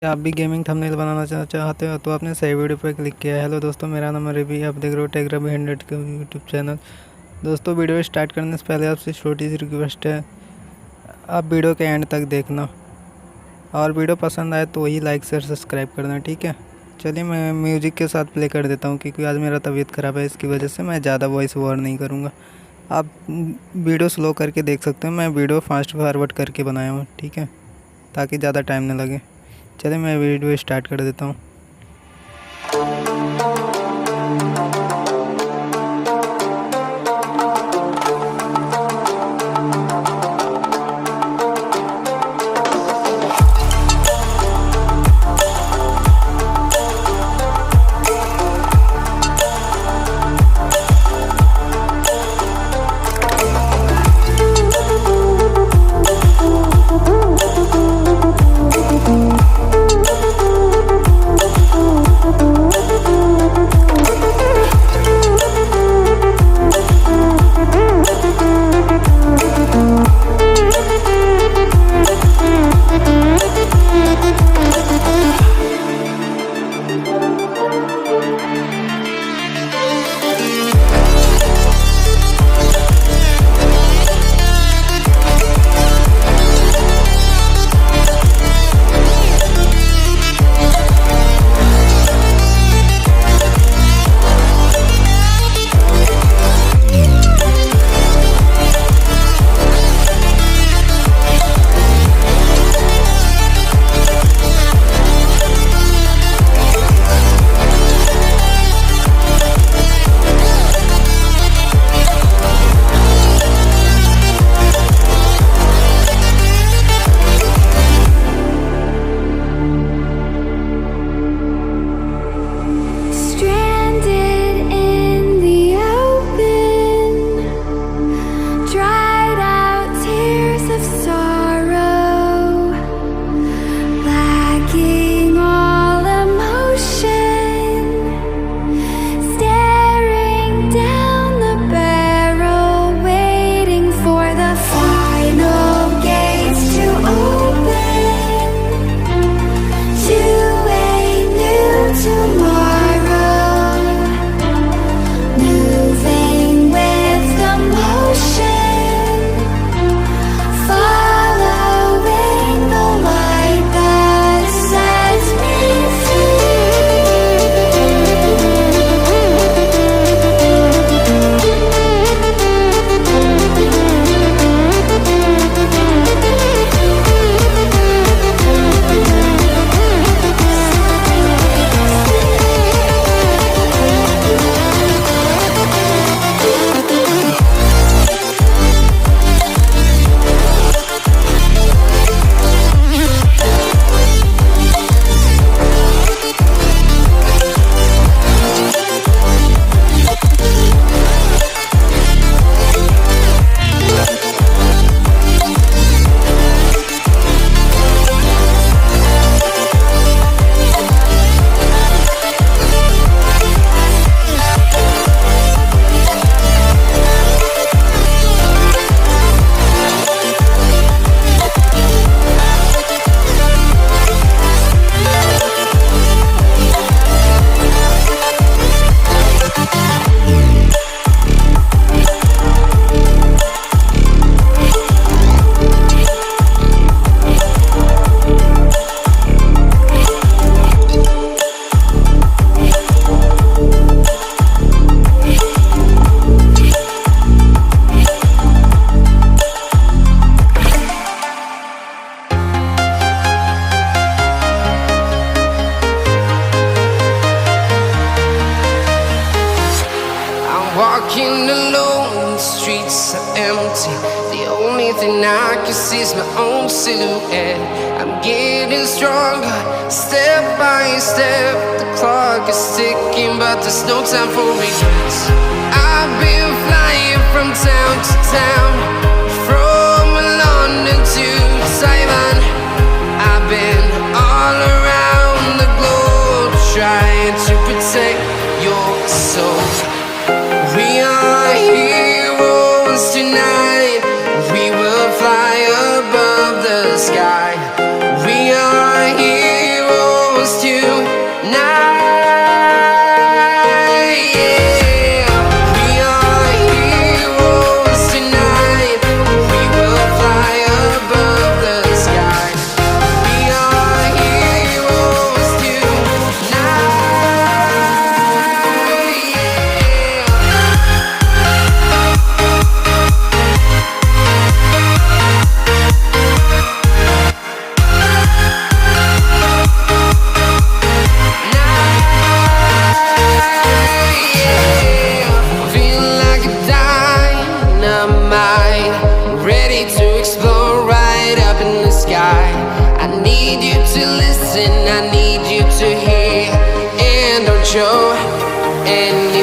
क्या आप भी गेमिंग थंबनेल बनाना चाहते हो तो आपने सही वीडियो पर क्लिक किया है। हेलो दोस्तों, मेरा नाम है रवि, आप देख रहे हो टेक रवि 100 का यूट्यूब चैनल। दोस्तों, वीडियो स्टार्ट करने से पहले आपसे छोटी सी रिक्वेस्ट है, आप वीडियो के एंड तक देखना और वीडियो पसंद आए तो वही लाइक शेयर सब्सक्राइब करना, ठीक है। चलिए मैं म्यूजिक के साथ प्ले कर देता हूँ क्योंकि आज मेरा तबीयत ख़राब है, इसकी वजह से मैं ज़्यादा वॉइस ओवर नहीं करूँगा। आप वीडियो स्लो करके देख सकते हैं, मैं वीडियो फास्ट फॉरवर्ड करके बनाया हूँ, ठीक है, ताकि ज़्यादा टाइम न लगे। चलिए मैं वीडियो स्टार्ट कर देता हूँ। Walking alone, the streets are empty. The only thing I can see is my own silhouette. I'm getting stronger, step by step. The clock is ticking, but there's no time for regrets. I've been flying from town to town, from London to Taiwan. I've been all around the globe, trying to protect your soul. We are heroes tonight. We will fly above the sky. We are heroes. tonight. Yeah, we are heroes tonight. We will fly above the sky. We are heroes tonight. Feeling like a dynamite, ready to explode right up in the sky. I need you to listen, I need you to hear, and don't show any